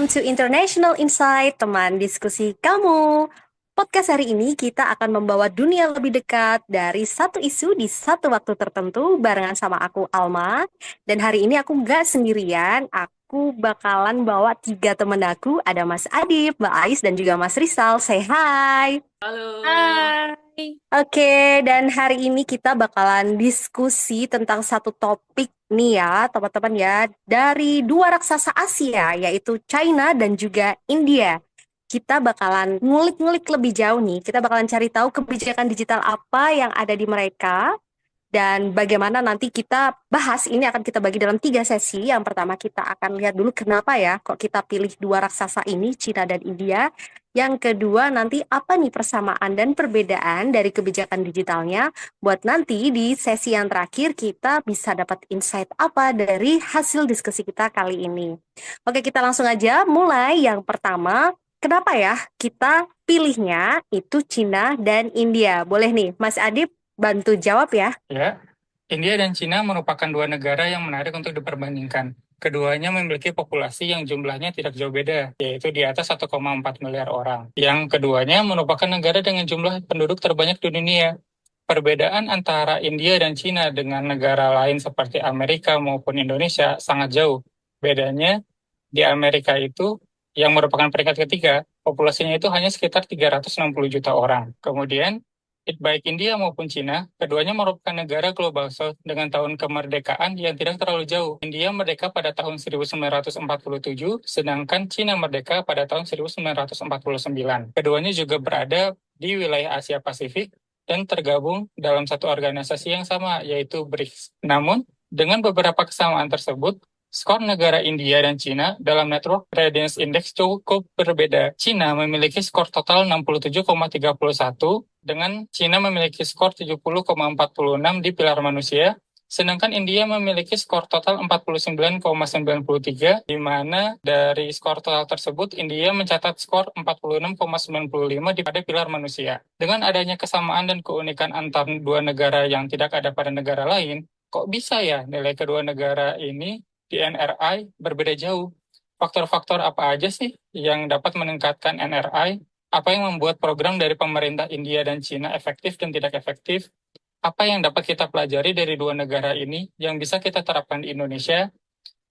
welcome to International Insight, teman diskusi kamu. Podcast hari ini kita akan membawa dunia lebih dekat dari satu isu di satu waktu tertentu barengan sama aku Alma. Dan hari ini aku nggak sendirian, aku bakalan bawa tiga temen aku, ada Mas Adib, Mbak Ais, dan juga Mas Rizal. Say hi! Halo. Hai. Oke, dan hari ini kita bakalan diskusi tentang satu topik nih ya, teman-teman ya, dari dua raksasa Asia, yaitu China dan juga India. Kita bakalan ngulik-ngulik lebih jauh nih, kita bakalan cari tahu kebijakan digital apa yang ada di mereka, dan bagaimana nanti kita bahas, ini akan kita bagi dalam tiga sesi. Yang pertama kita akan lihat dulu kenapa ya kok kita pilih dua raksasa ini, Cina dan India. Yang kedua nanti apa nih persamaan dan perbedaan dari kebijakan digitalnya. Buat nanti di sesi yang terakhir kita bisa dapat insight apa dari hasil diskusi kita kali ini. Oke, kita langsung aja mulai. Yang pertama, kenapa ya kita pilihnya itu Cina dan India? Boleh nih Mas Adib bantu jawab ya. Ya, India dan Cina merupakan dua negara yang menarik untuk diperbandingkan. Keduanya memiliki populasi yang jumlahnya tidak jauh beda, yaitu di atas 1,4 miliar orang. Yang keduanya merupakan negara dengan jumlah penduduk terbanyak di dunia. Perbedaan antara India dan Cina dengan negara lain seperti Amerika maupun Indonesia sangat jauh. Bedanya, di Amerika itu, yang merupakan peringkat ketiga, populasinya itu hanya sekitar 360 juta orang. Kemudian, baik India maupun Cina, keduanya merupakan negara global South dengan tahun kemerdekaan yang tidak terlalu jauh. India merdeka pada tahun 1947, sedangkan Cina merdeka pada tahun 1949. Keduanya juga berada di wilayah Asia Pasifik dan tergabung dalam satu organisasi yang sama, yaitu BRICS. Namun, dengan beberapa kesamaan tersebut, skor negara India dan Cina dalam Network Readiness Index cukup berbeda. Cina memiliki skor total 67,31, dengan Cina memiliki skor 70,46 di pilar manusia, sedangkan India memiliki skor total 49,93, di mana dari skor total tersebut India mencatat skor 46,95 pada pilar manusia. Dengan adanya kesamaan dan keunikan antar dua negara yang tidak ada pada negara lain, kok bisa ya nilai kedua negara ini di NRI berbeda jauh? Faktor-faktor apa aja sih yang dapat meningkatkan NRI? Apa yang membuat program dari pemerintah India dan Cina efektif dan tidak efektif? Apa yang dapat kita pelajari dari dua negara ini yang bisa kita terapkan di Indonesia?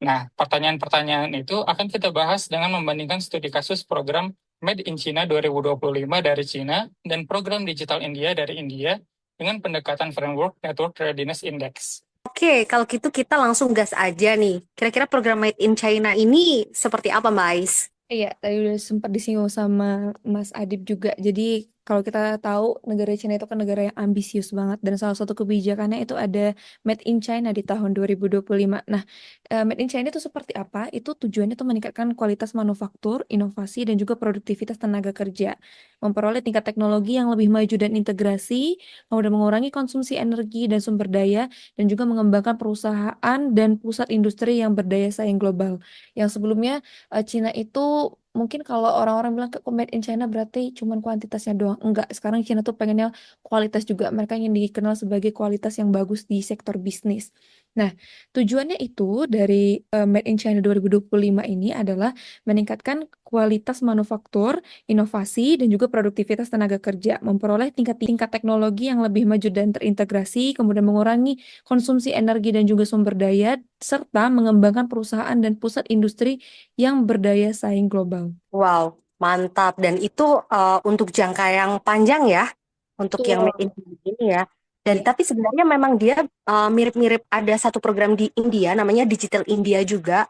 Nah, pertanyaan-pertanyaan itu akan kita bahas dengan membandingkan studi kasus program Made in China 2025 dari Cina dan program Digital India dari India dengan pendekatan framework Network Readiness Index. Oke, kalau gitu kita langsung gas aja nih. Kira-kira program Made in China ini seperti apa, Mbak Ais? Iya, tadi udah sempat disinggung sama Mas Adib juga. Jadi kalau kita tahu negara China itu kan negara yang ambisius banget dan salah satu kebijakannya itu ada Made in China di tahun 2025. Nah, Made in China itu seperti apa? Itu tujuannya itu meningkatkan kualitas manufaktur, inovasi dan juga produktivitas tenaga kerja, memperoleh tingkat teknologi yang lebih maju dan integrasi, kemudian mengurangi konsumsi energi dan sumber daya dan juga mengembangkan perusahaan dan pusat industri yang berdaya saing global. Yang sebelumnya Cina itu mungkin kalau orang-orang bilang ke made in China berarti cuman kuantitasnya doang. Enggak, sekarang China tuh pengennya kualitas juga. Mereka ingin dikenal sebagai kualitas yang bagus di sektor bisnis. Nah, tujuannya itu dari Made in China 2025 ini adalah meningkatkan kualitas manufaktur, inovasi, dan juga produktivitas tenaga kerja, memperoleh tingkat teknologi yang lebih maju dan terintegrasi, kemudian mengurangi konsumsi energi dan juga sumber daya, serta mengembangkan perusahaan dan pusat industri yang berdaya saing global. Wow, mantap. Dan itu untuk jangka yang panjang ya, untuk yang Made in Betul. China ini ya. Dan Iya. tapi sebenarnya memang dia mirip-mirip, ada satu program di India namanya Digital India juga.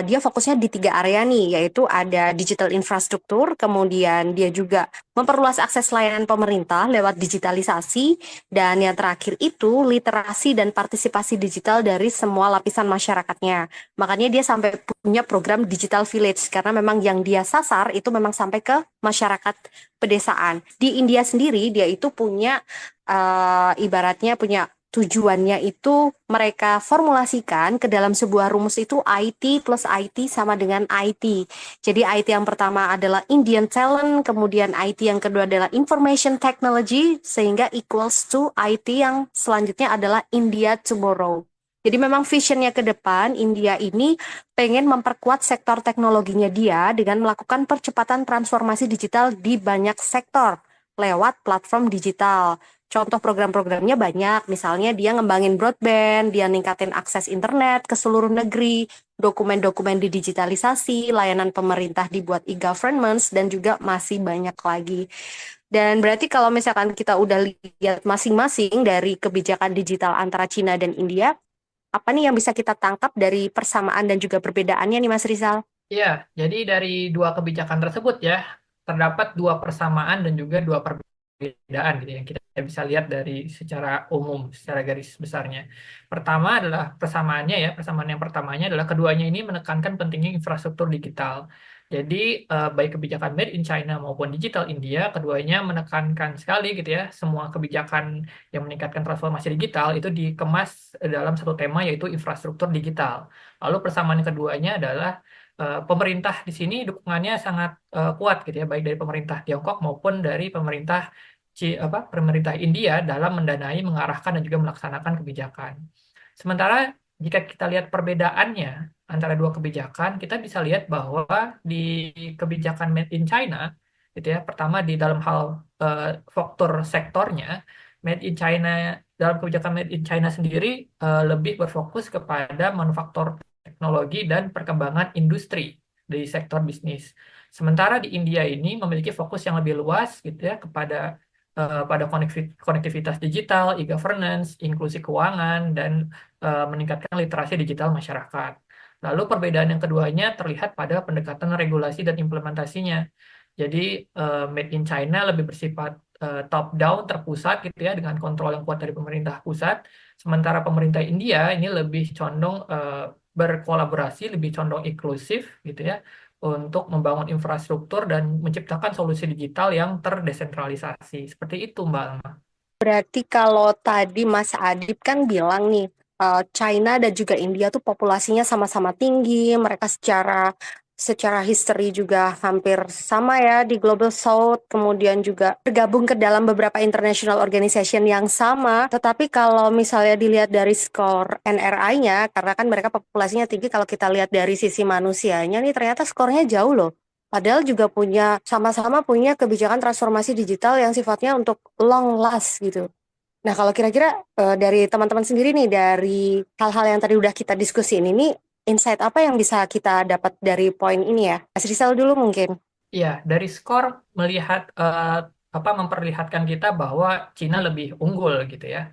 Dia fokusnya di tiga area nih, yaitu ada digital infrastruktur, kemudian dia juga memperluas akses layanan pemerintah lewat digitalisasi, dan yang terakhir itu literasi dan partisipasi digital dari semua lapisan masyarakatnya. Makanya dia sampai punya program Digital Village, karena memang yang dia sasar itu memang sampai ke masyarakat pedesaan. Di India sendiri dia itu punya ibaratnya punya tujuannya itu mereka formulasikan ke dalam sebuah rumus, itu IT plus IT sama dengan IT. Jadi IT yang pertama adalah Indian Talent, kemudian IT yang kedua adalah Information Technology, sehingga equals to IT yang selanjutnya adalah India Tomorrow. Jadi memang visionnya ke depan, India ini pengen memperkuat sektor teknologinya dia dengan melakukan percepatan transformasi digital di banyak sektor lewat platform digital. Contoh program-programnya banyak, misalnya dia ngembangin broadband, dia ningkatin akses internet ke seluruh negeri, dokumen-dokumen didigitalisasi, layanan pemerintah dibuat e-governance, dan juga masih banyak lagi. Dan berarti kalau misalkan kita udah lihat masing-masing dari kebijakan digital antara Cina dan India, apa nih yang bisa kita tangkap dari persamaan dan juga perbedaannya nih Mas Rizal? Iya, jadi dari dua kebijakan tersebut ya, terdapat dua persamaan dan juga dua perbedaan gitu yang kita bisa lihat dari secara umum, secara garis besarnya. Pertama adalah persamaannya ya, persamaan yang pertamanya adalah keduanya ini menekankan pentingnya infrastruktur digital. Jadi baik kebijakan Made in China maupun Digital India, keduanya menekankan sekali gitu ya, semua kebijakan yang meningkatkan transformasi digital itu dikemas dalam satu tema yaitu infrastruktur digital. Lalu persamaan yang keduanya adalah pemerintah di sini dukungannya sangat kuat gitu ya, baik dari pemerintah Tiongkok maupun dari pemerintah India dalam mendanai, mengarahkan dan juga melaksanakan kebijakan. Sementara jika kita lihat perbedaannya antara dua kebijakan, kita bisa lihat bahwa di kebijakan Made in China gitu ya, pertama di dalam hal faktor sektornya, Made in China dalam kebijakan Made in China sendiri lebih berfokus kepada manufaktur teknologi dan perkembangan industri di sektor bisnis. Sementara di India ini memiliki fokus yang lebih luas gitu ya kepada pada konektivitas digital, e-governance, inklusi keuangan, dan meningkatkan literasi digital masyarakat. Lalu perbedaan yang keduanya terlihat pada pendekatan regulasi dan implementasinya. Jadi Made in China lebih bersifat top down, terpusat gitu ya dengan kontrol yang kuat dari pemerintah pusat. Sementara pemerintah India ini lebih condong berkolaborasi, lebih condong inklusif gitu ya untuk membangun infrastruktur dan menciptakan solusi digital yang terdesentralisasi. Seperti itu, Mbak Alma. Berarti kalau tadi Mas Adib kan bilang nih, China dan juga India tuh populasinya sama-sama tinggi, mereka secara history juga hampir sama ya di Global South, kemudian juga bergabung ke dalam beberapa international organization yang sama. Tetapi kalau misalnya dilihat dari skor NRI-nya, karena kan mereka populasinya tinggi, kalau kita lihat dari sisi manusianya nih ternyata skornya jauh loh. Padahal juga sama-sama punya kebijakan transformasi digital yang sifatnya untuk long last gitu. Nah, kalau kira-kira dari teman-teman sendiri nih, dari hal-hal yang tadi udah kita diskusiin ini, insight apa yang bisa kita dapat dari poin ini ya? Mas Rizal dulu mungkin. Iya, dari skor melihat memperlihatkan kita bahwa Cina lebih unggul gitu ya.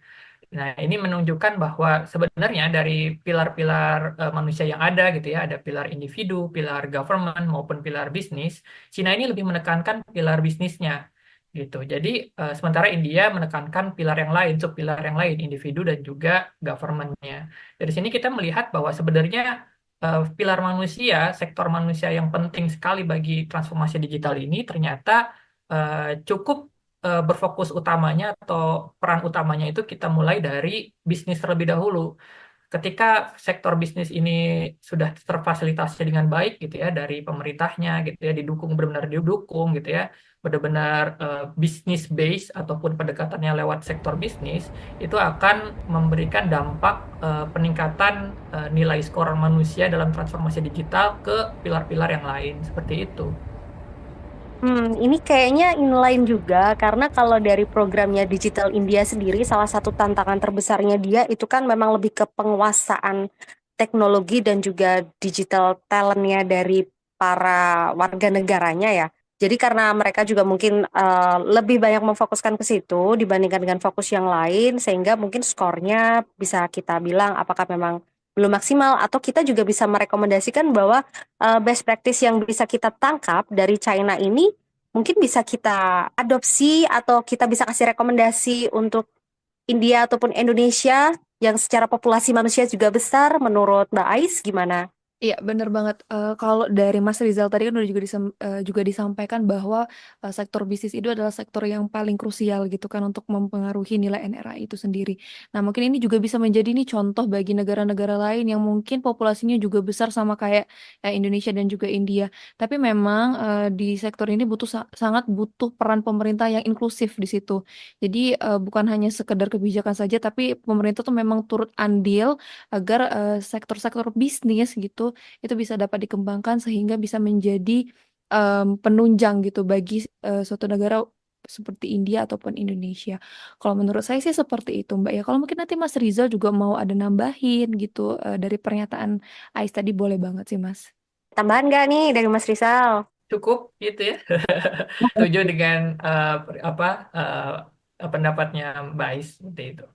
Nah, ini menunjukkan bahwa sebenarnya dari pilar-pilar manusia yang ada gitu ya, ada pilar individu, pilar government maupun pilar bisnis. Cina ini lebih menekankan pilar bisnisnya gitu. Jadi sementara India menekankan pilar yang lain, subpilar yang lain, individu dan juga governmentnya. Dari sini kita melihat bahwa sebenarnya pilar manusia, sektor manusia yang penting sekali bagi transformasi digital ini ternyata cukup berfokus utamanya atau peran utamanya itu kita mulai dari bisnis terlebih dahulu. Ketika sektor bisnis ini sudah terfasilitasi dengan baik gitu ya dari pemerintahnya gitu ya didukung benar-benar didukung gitu ya benar-benar bisnis base ataupun pendekatannya lewat sektor bisnis itu akan memberikan dampak peningkatan nilai skor manusia dalam transformasi digital ke pilar-pilar yang lain seperti itu. Ini kayaknya inline juga karena kalau dari programnya Digital India sendiri, salah satu tantangan terbesarnya dia itu kan memang lebih ke penguasaan teknologi dan juga digital talentnya dari para warga negaranya ya. Jadi karena mereka juga mungkin lebih banyak memfokuskan ke situ dibandingkan dengan fokus yang lain, sehingga mungkin skornya bisa kita bilang apakah memang belum maksimal atau kita juga bisa merekomendasikan bahwa best practice yang bisa kita tangkap dari China ini mungkin bisa kita adopsi atau kita bisa kasih rekomendasi untuk India ataupun Indonesia yang secara populasi manusia juga besar. Menurut Mbak Ais gimana? Iya, bener banget. Kalau dari Mas Rizal tadi kan udah juga disampaikan bahwa sektor bisnis itu adalah sektor yang paling krusial gitu kan untuk mempengaruhi nilai NRI itu sendiri. Nah, mungkin ini juga bisa menjadi nih contoh bagi negara-negara lain yang mungkin populasinya juga besar sama kayak Indonesia dan juga India. Tapi memang di sektor ini sangat butuh peran pemerintah yang inklusif di situ. Jadi bukan hanya sekedar kebijakan saja, tapi pemerintah tuh memang turut andil agar sektor-sektor bisnis gitu itu bisa dapat dikembangkan sehingga bisa menjadi penunjang gitu bagi suatu negara seperti India ataupun Indonesia. Kalau menurut saya sih seperti itu, Mbak ya. Kalau mungkin nanti Mas Rizal juga mau ada nambahin gitu dari pernyataan Ais tadi boleh banget sih, Mas. Tambahan nggak nih dari Mas Rizal? Cukup gitu ya. Setuju dengan pendapatnya Mbak Ais seperti itu.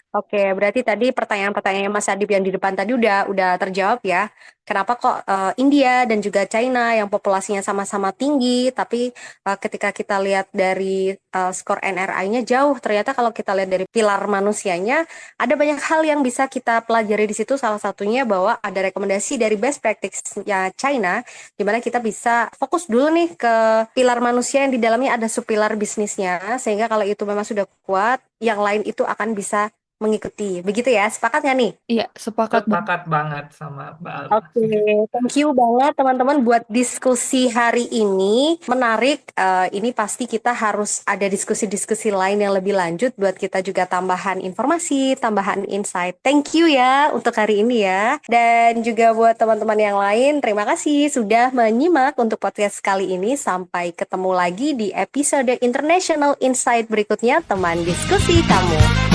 Oke, berarti tadi pertanyaan-pertanyaan Mas Adib yang di depan tadi udah terjawab ya. Kenapa kok India dan juga China yang populasinya sama-sama tinggi, tapi ketika kita lihat dari skor NRI-nya jauh, ternyata kalau kita lihat dari pilar manusianya, ada banyak hal yang bisa kita pelajari di situ. Salah satunya bahwa ada rekomendasi dari best practice-nya China, di mana kita bisa fokus dulu nih ke pilar manusia yang di dalamnya ada subpilar bisnisnya, sehingga kalau itu memang sudah kuat, yang lain itu akan bisa mengikuti. Begitu ya, sepakat nggak nih? Iya, sepakat banget. Sepakat banget sama Mbak Alma. Oke, thank you banget teman-teman buat diskusi hari ini. Menarik, ini pasti kita harus ada diskusi-diskusi lain yang lebih lanjut buat kita juga tambahan informasi, tambahan insight. Thank you ya untuk hari ini ya. Dan juga buat teman-teman yang lain, terima kasih sudah menyimak untuk podcast kali ini. Sampai ketemu lagi di episode International Insight berikutnya, teman diskusi kamu.